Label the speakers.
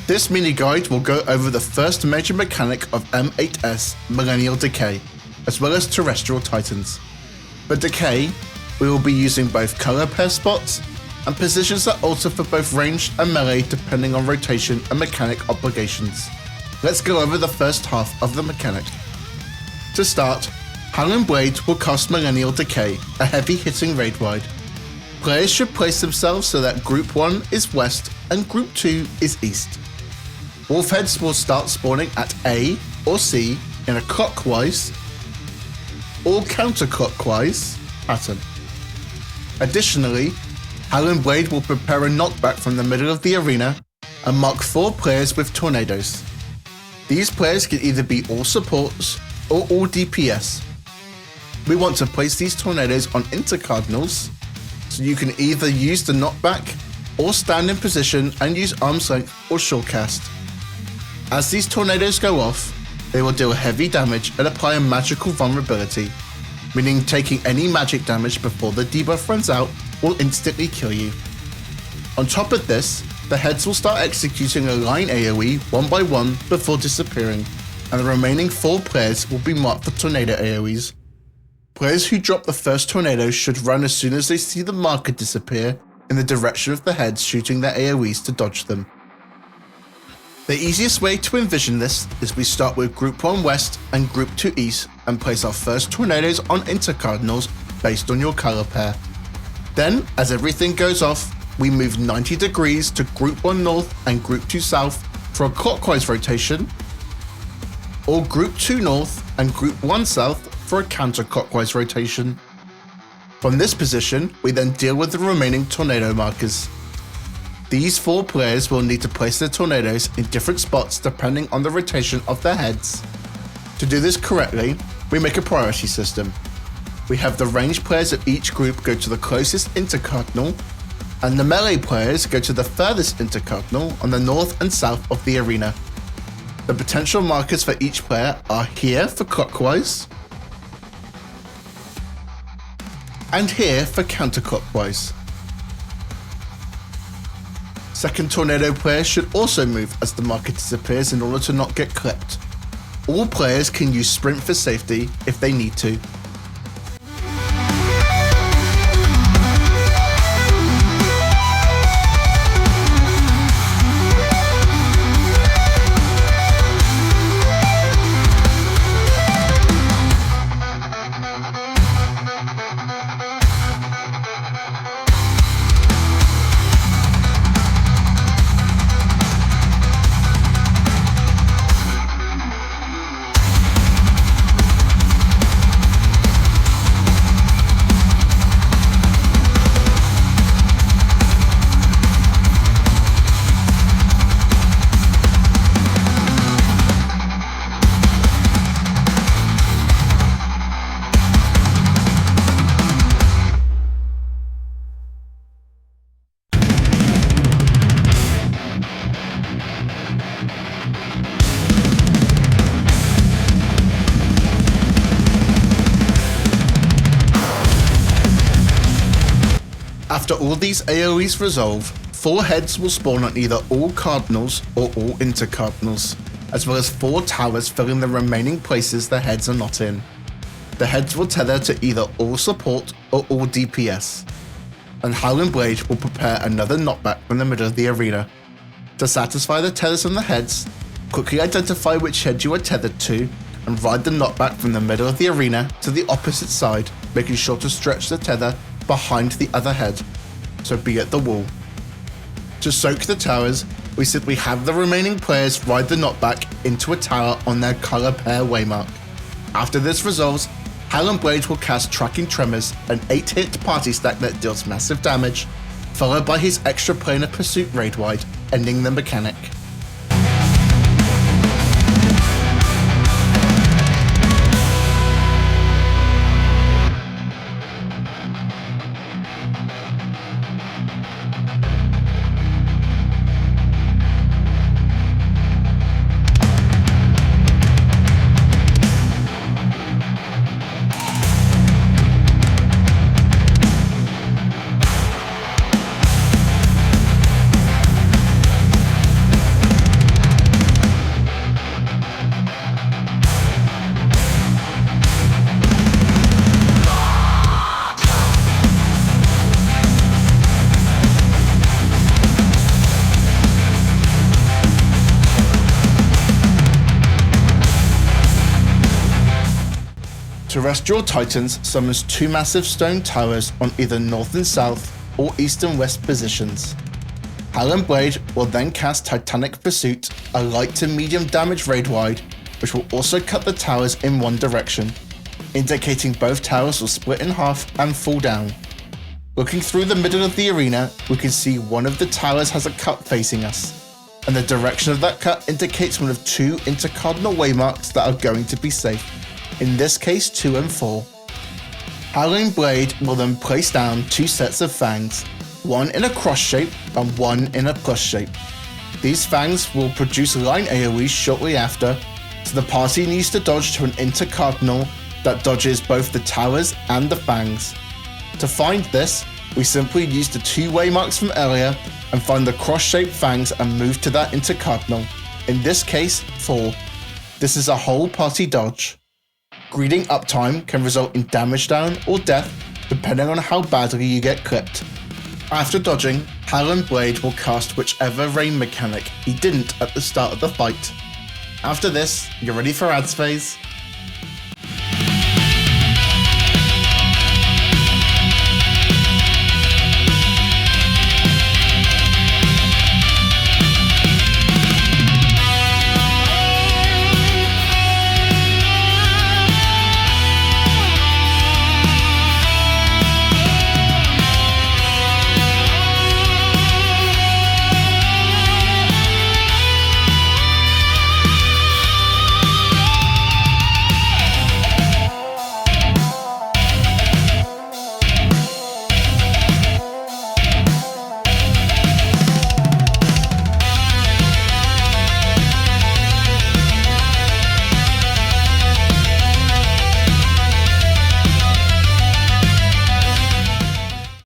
Speaker 1: This mini guide will go over the first major mechanic of M8s Millennial Decay, as well as Terrestrial Titans. For Decay, we will be using both color pair spots and positions that alter for both ranged and melee depending on rotation and mechanic obligations. Let's go over the first half of the mechanic. To start, Howling Blade will cast Millennial Decay, a heavy hitting raid wide. Players should place themselves so that Group 1 is west and Group 2 is east. Wolfheads will start spawning at A or C in a clockwise or counterclockwise pattern. Additionally, Howling Blade will prepare a knockback from the middle of the arena and mark 4 players with tornadoes. These players can either be all supports or all DPS. We want to place these tornadoes on intercardinals, so you can either use the knockback or stand in position and use arm's length or shortcast. As these tornadoes go off, they will deal heavy damage and apply a magical vulnerability, meaning taking any magic damage before the debuff runs out will instantly kill you. On top of this, the heads will start executing a line AoE one by one before disappearing, and the remaining 4 players will be marked for tornado AoEs. Players who drop the first tornado should run as soon as they see the marker disappear in the direction of the heads shooting their AoEs to dodge them. The easiest way to envision this is we start with Group 1 West and Group 2 East and place our first tornadoes on intercardinals based on your color pair. Then, as everything goes off, we move 90 degrees to Group 1 North and Group 2 South for a clockwise rotation, or Group 2 North and Group 1 South for a counterclockwise rotation. From this position, we then deal with the remaining tornado markers. These 4 players will need to place their tornadoes in different spots depending on the rotation of their heads. To do this correctly, we make a priority system. We have the ranged players of each group go to the closest intercardinal, and the melee players go to the furthest intercardinal on the north and south of the arena. The potential markers for each player are here for clockwise, and here for counterclockwise. Second tornado player should also move as the marker disappears in order to not get clipped. All players can use sprint for safety if they need to. After all these AoEs resolve, 4 heads will spawn on either all cardinals or all intercardinals, as well as 4 towers filling the remaining places the heads are not in. The heads will tether to either all support or all DPS, and Howling Blade will prepare another knockback from the middle of the arena. To satisfy the tethers on the heads, quickly identify which head you are tethered to and ride the knockback from the middle of the arena to the opposite side, making sure to stretch the tether behind the other head, so be at the wall. To soak the towers, we simply have the remaining players ride the knockback into a tower on their color pair waymark. After this resolves, Howling Blade will cast Tracking Tremors, an 8-hit party stack that deals massive damage, followed by his extra planar pursuit raid wide, ending the mechanic. Terrestrial Titans summons 2 massive stone towers on either north and south or east and west positions. Howling Blade will then cast Titanic Pursuit, a light to medium damage raid wide, which will also cut the towers in one direction, indicating both towers will split in half and fall down. Looking through the middle of the arena, we can see one of the towers has a cut facing us, and the direction of that cut indicates one of 2 intercardinal waymarks that are going to be safe, in this case 2 and 4. Howling Blade will then place down 2 sets of fangs, one in a cross shape and one in a plus shape. These fangs will produce line AoEs shortly after, so the party needs to dodge to an intercardinal that dodges both the towers and the fangs. To find this, we simply use the 2 waymarks from earlier and find the cross-shaped fangs and move to that intercardinal, in this case 4. This is a whole party dodge. Greeding uptime can result in damage down or death depending on how badly you get clipped. After dodging, Howling Blade will cast whichever rain mechanic he didn't at the start of the fight. After this, you're ready for ads phase.